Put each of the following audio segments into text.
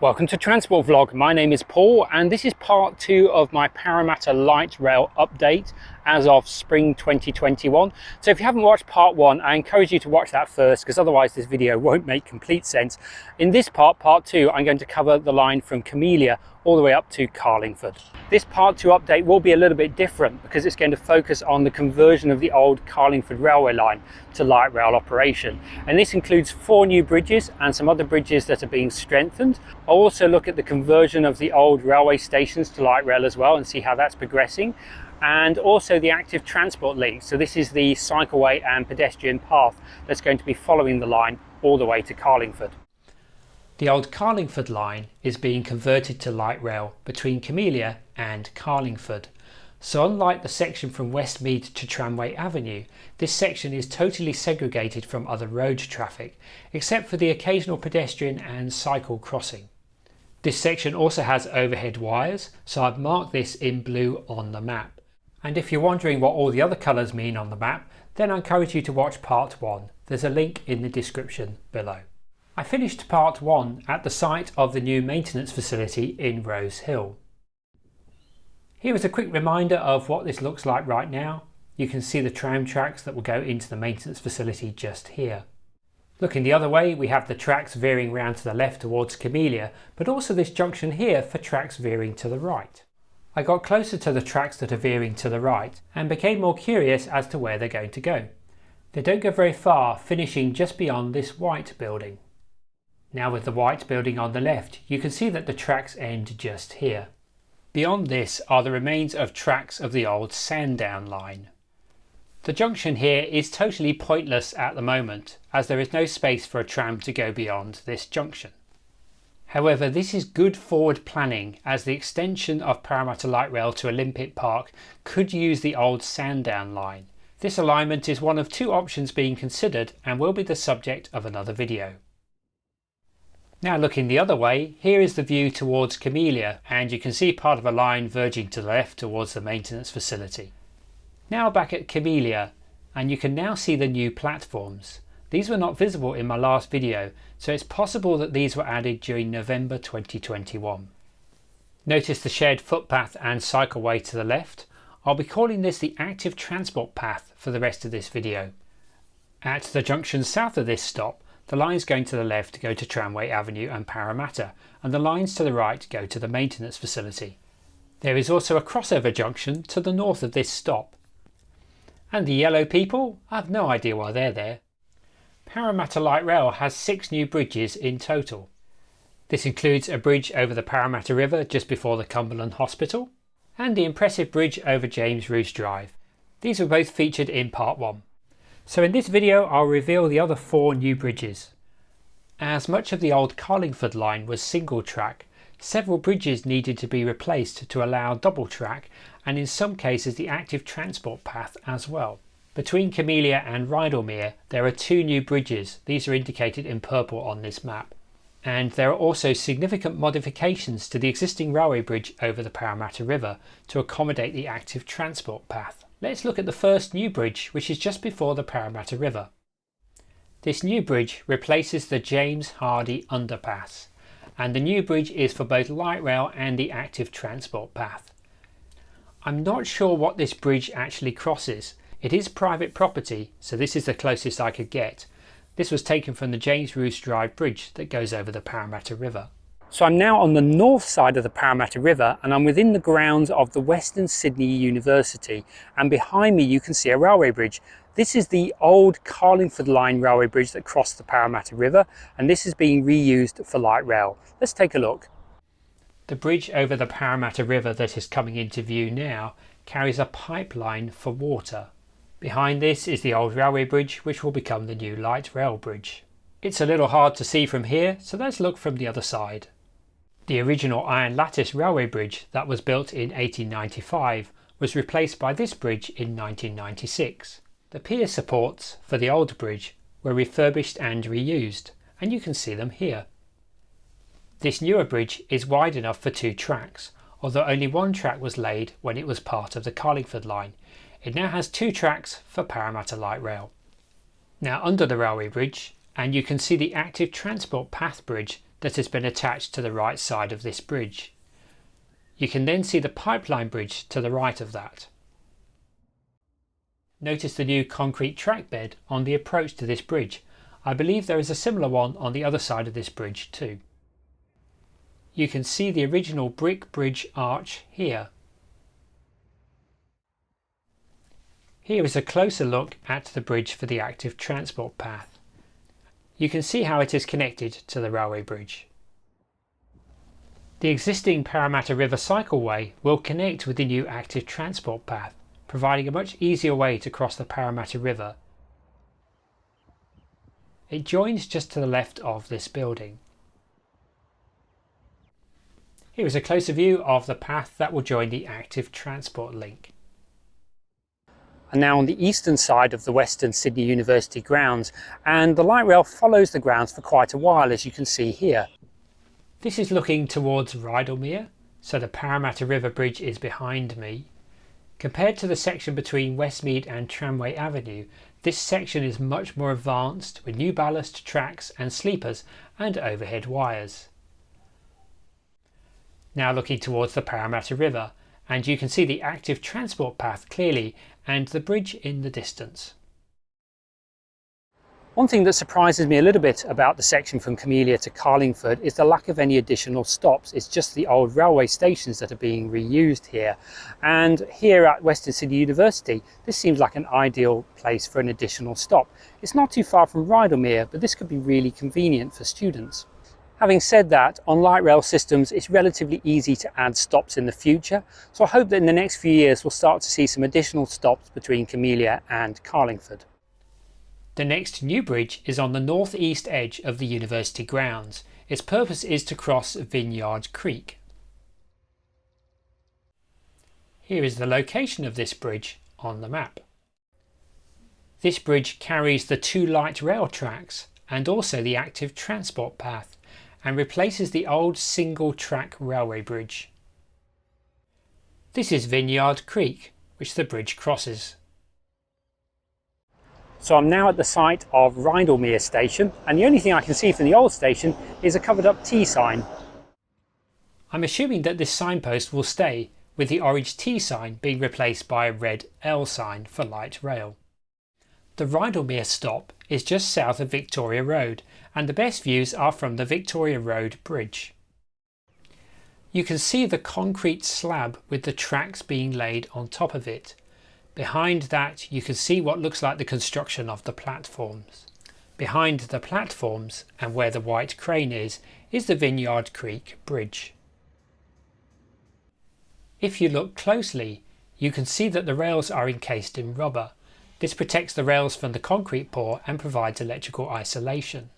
Welcome to Transport Vlog. My name is Paul and this is part 2 of my Parramatta Light Rail update as of spring 2021. So if you haven't watched part 1, I encourage you to watch that first because otherwise this video won't make complete sense. In this part 2, I'm going to cover the line from Camellia all the way up to Carlingford. This part 2 update will be a little bit different because it's going to focus on the conversion of the old Carlingford railway line to light rail operation. And this includes 4 new bridges and some other bridges that are being strengthened. I'll also look at the conversion of the old railway stations to light rail as well and see how that's progressing. And also the active transport link. So this is the cycleway and pedestrian path that's going to be following the line all the way to Carlingford. The old Carlingford line is being converted to light rail between Camellia and Carlingford. So unlike the section from Westmead to Tramway Avenue, this section is totally segregated from other road traffic, except for the occasional pedestrian and cycle crossing. This section also has overhead wires, so I've marked this in blue on the map. And if you're wondering what all the other colours mean on the map, then I encourage you to watch part 1. There's a link in the description below. I finished part 1 at the site of the new maintenance facility in Rose Hill. Here is a quick reminder of what this looks like right now. You can see the tram tracks that will go into the maintenance facility just here. Looking the other way, we have the tracks veering round to the left towards Camellia, but also this junction here for tracks veering to the right. I got closer to the tracks that are veering to the right and became more curious as to where they're going to go. They don't go very far, finishing just beyond this white building. Now with the white building on the left, you can see that the tracks end just here. Beyond this are the remains of tracks of the old Sandown line. The junction here is totally pointless at the moment, as there is no space for a tram to go beyond this junction. However, this is good forward planning, as the extension of Parramatta Light Rail to Olympic Park could use the old Sandown line. This alignment is one of 2 options being considered and will be the subject of another video. Now looking the other way, here is the view towards Camellia, and you can see part of a line verging to the left towards the maintenance facility. Now back at Camellia, and you can now see the new platforms. These were not visible in my last video, so it's possible that these were added during November 2021. Notice the shared footpath and cycleway to the left. I'll be calling this the active transport path for the rest of this video. At the junction south of this stop, the lines going to the left go to Tramway Avenue and Parramatta, and the lines to the right go to the maintenance facility. There is also a crossover junction to the north of this stop. And the yellow people? I've no idea why they're there. Parramatta Light Rail has 6 new bridges in total. This includes a bridge over the Parramatta River just before the Cumberland Hospital, and the impressive bridge over James Roos Drive. These were both featured in part 1. So in this video I'll reveal the other 4 new bridges. As much of the old Carlingford line was single track, several bridges needed to be replaced to allow double track, and in some cases the active transport path as well. Between Camellia and Rydalmere there are 2 new bridges. These are indicated in purple on this map. And there are also significant modifications to the existing railway bridge over the Parramatta River to accommodate the active transport path. Let's look at the first new bridge, which is just before the Parramatta River. This new bridge replaces the James Hardie underpass, and the new bridge is for both light rail and the active transport path. I'm not sure what this bridge actually crosses. It is private property, so this is the closest I could get. This was taken from the James Roos Drive bridge that goes over the Parramatta River. So I'm now on the north side of the Parramatta River and I'm within the grounds of the Western Sydney University, and behind me you can see a railway bridge. This is the old Carlingford line railway bridge that crossed the Parramatta River, and this is being reused for light rail. Let's take a look. The bridge over the Parramatta River that is coming into view now carries a pipeline for water. Behind this is the old railway bridge, which will become the new light rail bridge. It's a little hard to see from here, so let's look from the other side. The original iron lattice railway bridge that was built in 1895 was replaced by this bridge in 1996. The pier supports for the old bridge were refurbished and reused, and you can see them here. This newer bridge is wide enough for 2 tracks, although only 1 track was laid when it was part of the Carlingford line. It now has 2 tracks for Parramatta Light Rail. Now under the railway bridge, and you can see the active transport path bridge that has been attached to the right side of this bridge. You can then see the pipeline bridge to the right of that. Notice the new concrete track bed on the approach to this bridge. I believe there is a similar one on the other side of this bridge too. You can see the original brick bridge arch here. Here is a closer look at the bridge for the active transport path. You can see how it is connected to the railway bridge. The existing Parramatta River Cycleway will connect with the new active transport path, providing a much easier way to cross the Parramatta River. It joins just to the left of this building. Here is a closer view of the path that will join the active transport link. And now on the eastern side of the Western Sydney University grounds, and the light rail follows the grounds for quite a while, as you can see here. This is looking towards Rydalmere, so the Parramatta River Bridge is behind me. Compared to the section between Westmead and Tramway Avenue, this section is much more advanced with new ballast, tracks and sleepers and overhead wires. Now looking towards the Parramatta River, and you can see the active transport path clearly and the bridge in the distance. One thing that surprises me a little bit about the section from Camellia to Carlingford is the lack of any additional stops. It's just the old railway stations that are being reused here. And here at Western Sydney University, this seems like an ideal place for an additional stop. It's not too far from Rydalmere, but this could be really convenient for students. Having said that, on light rail systems, it's relatively easy to add stops in the future. So I hope that in the next few years, we'll start to see some additional stops between Camellia and Carlingford. The next new bridge is on the northeast edge of the university grounds. Its purpose is to cross Vineyard Creek. Here is the location of this bridge on the map. This bridge carries the two light rail tracks and also the active transport path, and replaces the old single track railway bridge. This is Vineyard Creek, which the bridge crosses. So I'm now at the site of Rydalmere station, and the only thing I can see from the old station is a covered up T sign. I'm assuming that this signpost will stay, with the orange T sign being replaced by a red L sign for light rail. The Rydalmere stop is just south of Victoria Road, and the best views are from the Victoria Road bridge. You can see the concrete slab with the tracks being laid on top of it. Behind that you can see what looks like the construction of the platforms. Behind the platforms, and where the white crane is the Vineyard Creek Bridge. If you look closely, you can see that the rails are encased in rubber. This protects the rails from the concrete pour and provides electrical isolation.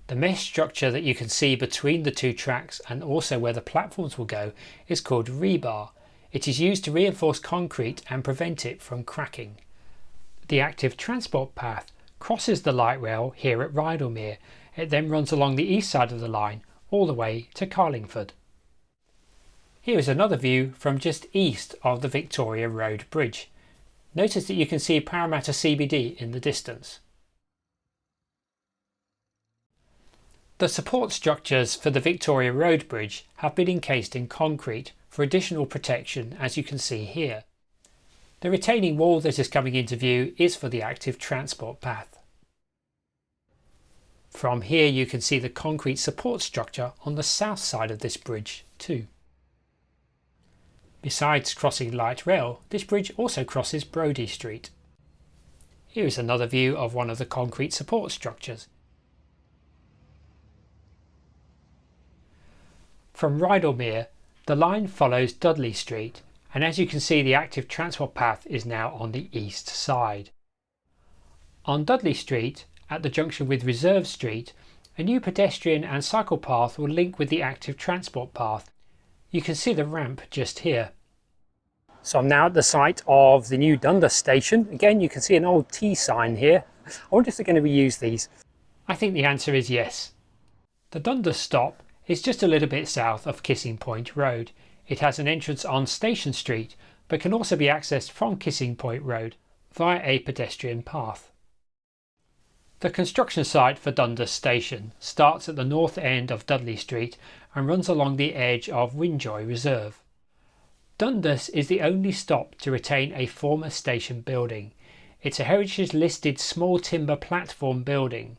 The mesh structure that you can see between the two tracks and also where the platforms will go is called rebar. It is used to reinforce concrete and prevent it from cracking. The active transport path crosses the light rail here at Rydalmere. It then runs along the east side of the line all the way to Carlingford. Here is another view from just east of the Victoria Road Bridge. Notice that you can see Parramatta CBD in the distance. The support structures for the Victoria Road Bridge have been encased in concrete for additional protection, as you can see here. The retaining wall that is coming into view is for the active transport path. From here you can see the concrete support structure on the south side of this bridge too. Besides crossing light rail, this bridge also crosses Brodie Street. Here is another view of one of the concrete support structures. From Rydalmere, the line follows Dudley Street, and as you can see, the active transport path is now on the east side. On Dudley Street, at the junction with Reserve Street, a new pedestrian and cycle path will link with the active transport path. You can see the ramp just here. So I'm now at the site of the new Dundas station. Again, you can see an old T sign here. I wonder if they're going to reuse these. I think the answer is yes. The Dundas Stop is just a little bit south of Kissing Point Road. It has an entrance on Station Street, but can also be accessed from Kissing Point Road via a pedestrian path. The construction site for Dundas Station starts at the north end of Dudley Street and runs along the edge of Windjoy Reserve. Dundas is the only stop to retain a former station building. It's a heritage listed small timber platform building.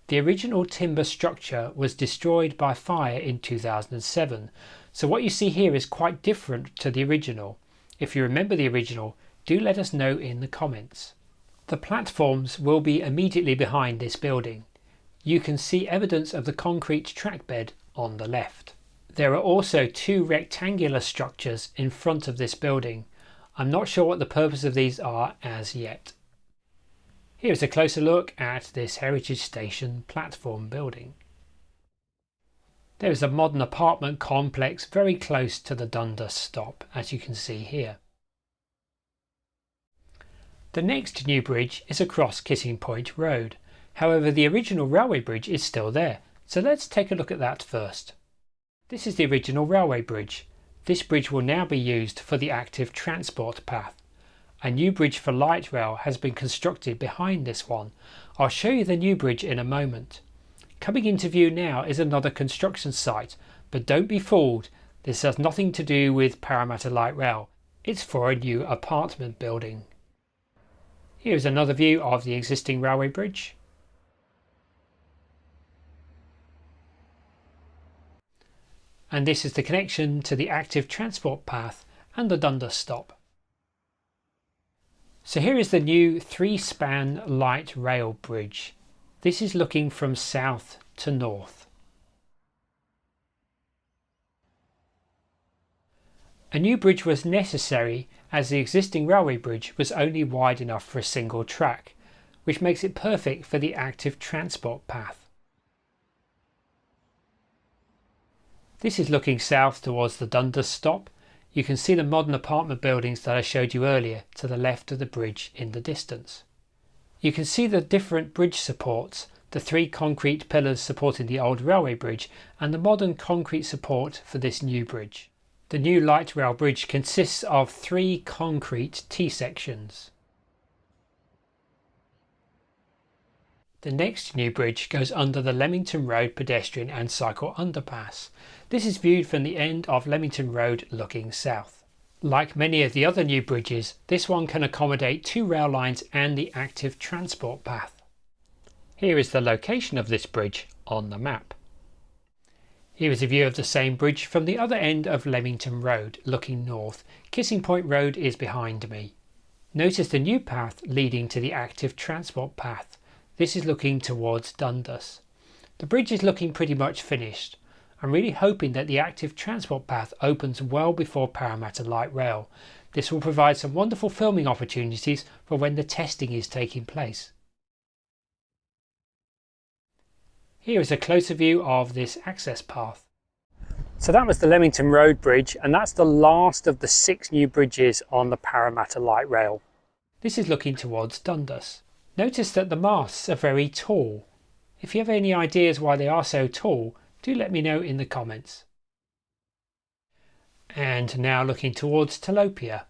The original timber structure was destroyed by fire in 2007, so what you see here is quite different to the original. If you remember the original, do let us know in the comments. The platforms will be immediately behind this building. You can see evidence of the concrete track bed on the left. There are also two rectangular structures in front of this building. I'm not sure what the purpose of these are as yet. Here's a closer look at this heritage station platform building. There is a modern apartment complex very close to the Dundas Stop, as you can see here. The next new bridge is across Kissing Point Road. However, the original railway bridge is still there, so let's take a look at that first. This is the original railway bridge. This bridge will now be used for the active transport path. A new bridge for light rail has been constructed behind this one. I'll show you the new bridge in a moment. Coming into view now is another construction site, but don't be fooled, this has nothing to do with Parramatta Light Rail. It's for a new apartment building. Here's another view of the existing railway bridge. And this is the connection to the active transport path and the Dundas Stop. So here is the new 3-span light rail bridge. This is looking from south to north. A new bridge was necessary as the existing railway bridge was only wide enough for a single track, which makes it perfect for the active transport path. This is looking south towards the Dundas Stop. You can see the modern apartment buildings that I showed you earlier to the left of the bridge in the distance. You can see the different bridge supports, the 3 concrete pillars supporting the old railway bridge and the modern concrete support for this new bridge. The new light rail bridge consists of 3 concrete T-sections. The next new bridge goes under the Leamington Road pedestrian and cycle underpass. This is viewed from the end of Leamington Road looking south. Like many of the other new bridges, this one can accommodate 2 rail lines and the active transport path. Here is the location of this bridge on the map. Here is a view of the same bridge from the other end of Leamington Road looking north. Kissing Point Road is behind me. Notice the new path leading to the active transport path. This is looking towards Dundas. The bridge is looking pretty much finished. I'm really hoping that the active transport path opens well before Parramatta Light Rail. This will provide some wonderful filming opportunities for when the testing is taking place. Here is a closer view of this access path. So that was the Leamington Road bridge, and that's the last of the 6 new bridges on the Parramatta Light Rail. This is looking towards Dundas. Notice that the masts are very tall. If you have any ideas why they are so tall, do let me know in the comments. And now looking towards Telopea.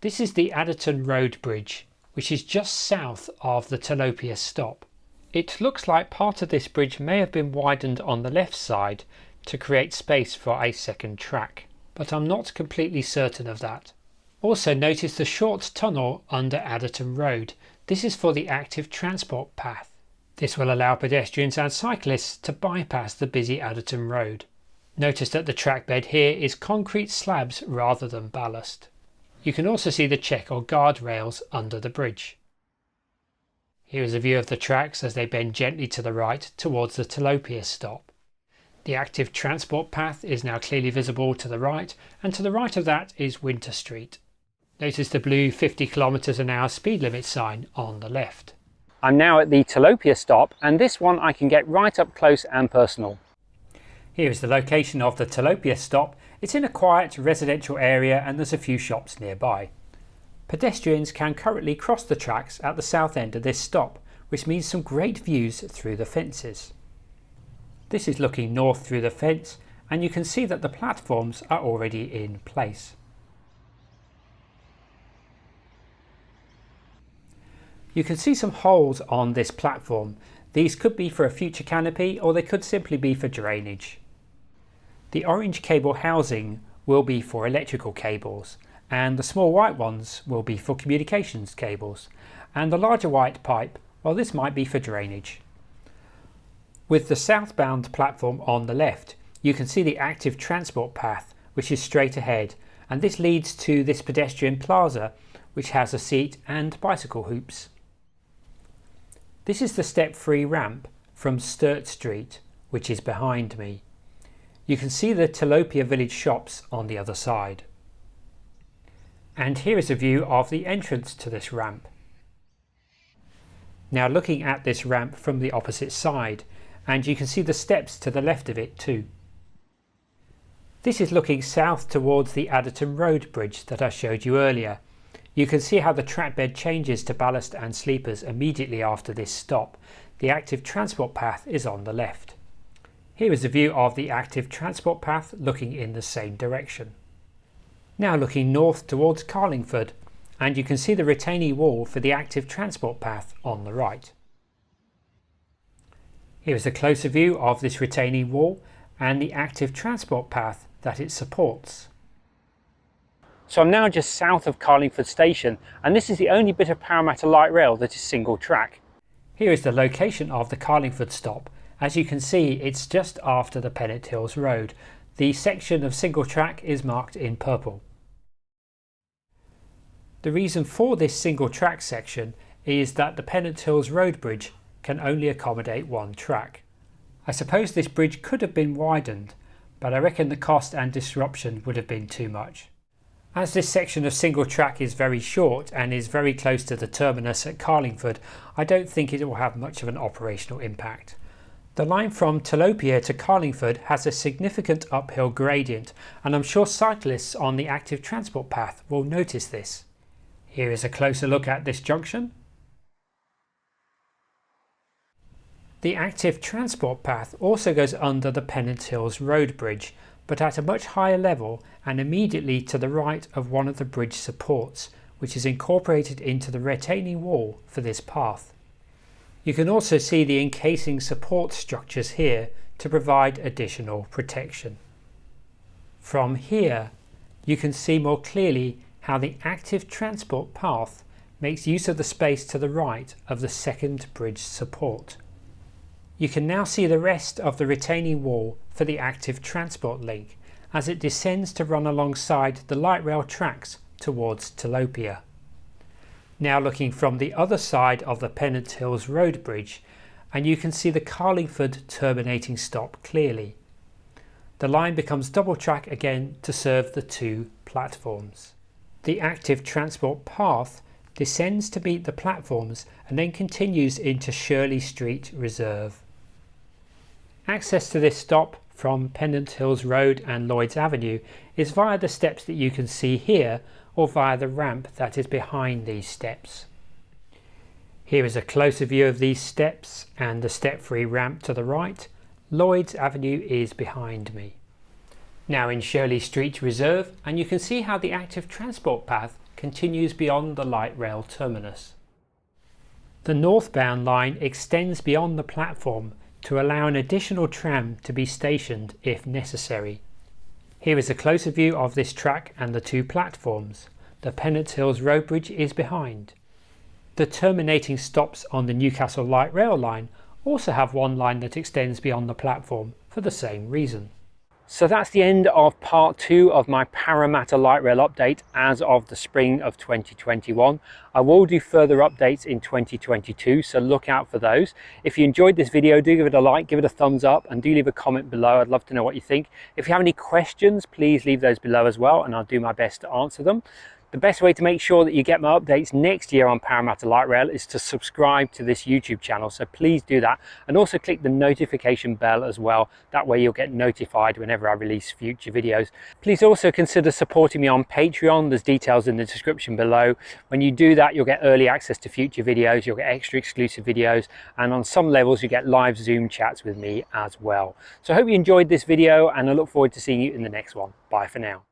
This is the Adderton Road Bridge, which is just south of the Telopea Stop. It looks like part of this bridge may have been widened on the left side to create space for a second track, but I'm not completely certain of that. Also notice the short tunnel under Adderton Road. This is for the active transport path. This will allow pedestrians and cyclists to bypass the busy Adderton Road. Notice that the track bed here is concrete slabs rather than ballast. You can also see the check or guard rails under the bridge. Here is a view of the tracks as they bend gently to the right towards the Telopea Stop. The active transport path is now clearly visible to the right, and to the right of that is Winter Street. Notice the blue 50 km/h speed limit sign on the left. I'm now at the Telopea Stop, and this one I can get right up close and personal. Here is the location of the Telopea Stop. It's in a quiet residential area and there's a few shops nearby. Pedestrians can currently cross the tracks at the south end of this stop, which means some great views through the fences. This is looking north through the fence, and you can see that the platforms are already in place. You can see some holes on this platform. These could be for a future canopy, or they could simply be for drainage. The orange cable housing will be for electrical cables, and the small white ones will be for communications cables, and the larger white pipe, well, this might be for drainage. With the southbound platform on the left, you can see the active transport path, which is straight ahead, and this leads to this pedestrian plaza, which has a seat and bicycle hoops. This is the step-free ramp from Sturt Street, which is behind me. You can see the Telopea village shops on the other side. And here is a view of the entrance to this ramp. Now looking at this ramp from the opposite side, and you can see the steps to the left of it too. This is looking south towards the Adderton Road bridge that I showed you earlier. You can see how the track bed changes to ballast and sleepers immediately after this stop. The active transport path is on the left. Here is a view of the active transport path looking in the same direction. Now looking north towards Carlingford, and you can see the retaining wall for the active transport path on the right. Here is a closer view of this retaining wall and the active transport path that it supports. So I'm now just south of Carlingford station, and this is the only bit of Parramatta Light Rail that is single track. Here is the location of the Carlingford stop. As you can see, it's just after the Pennant Hills Road. The section of single track is marked in purple. The reason for this single track section is that the Pennant Hills Road bridge can only accommodate one track. I suppose this bridge could have been widened, but I reckon the cost and disruption would have been too much. As this section of single track is very short and is very close to the terminus at Carlingford, I don't think it will have much of an operational impact. The line from Telopea to Carlingford has a significant uphill gradient, and I'm sure cyclists on the active transport path will notice this. Here is a closer look at this junction. The active transport path also goes under the Pennant Hills Road bridge, but at a much higher level and immediately to the right of one of the bridge supports, which is incorporated into the retaining wall for this path. You can also see the encasing support structures here to provide additional protection. From here, you can see more clearly how the active transport path makes use of the space to the right of the second bridge support. You can now see the rest of the retaining wall for the active transport link as it descends to run alongside the light rail tracks towards Telopea. Now looking from the other side of the Pennant Hills Road bridge, and you can see the Carlingford terminating stop clearly. The line becomes double track again to serve the two platforms. The active transport path descends to meet the platforms and then continues into Shirley Street Reserve. Access to this stop from Pennant Hills Road and Lloyds Avenue is via the steps that you can see here, or via the ramp that is behind these steps. Here is a closer view of these steps and the step-free ramp to the right. Lloyds Avenue is behind me. Now in Shirley Street Reserve, and you can see how the active transport path continues beyond the light rail terminus. The northbound line extends beyond the platform to allow an additional tram to be stationed if necessary. Here is a closer view of this track and the two platforms. The Pennant Hills Road bridge is behind. The terminating stops on the Newcastle Light Rail line also have one line that extends beyond the platform for the same reason. So that's the end of part 2 of my Parramatta Light Rail update as of the spring of 2021. I will do further updates in 2022, so look out for those. If you enjoyed this video, do give it a like, give it a thumbs up, and do leave a comment below. I'd love to know what you think. If you have any questions, please leave those below as well, and I'll do my best to answer them. The best way to make sure that you get my updates next year on Parramatta Light Rail is to subscribe to this YouTube channel, so please do that, and also click the notification bell as well. That way you'll get notified whenever I release future videos. Please also consider supporting me on Patreon. There's details in the description below. When you do that, you'll get early access to future videos, you'll get extra exclusive videos, and on some levels you get live Zoom chats with me as well. So I hope you enjoyed this video, and I look forward to seeing you in the next one. Bye for now.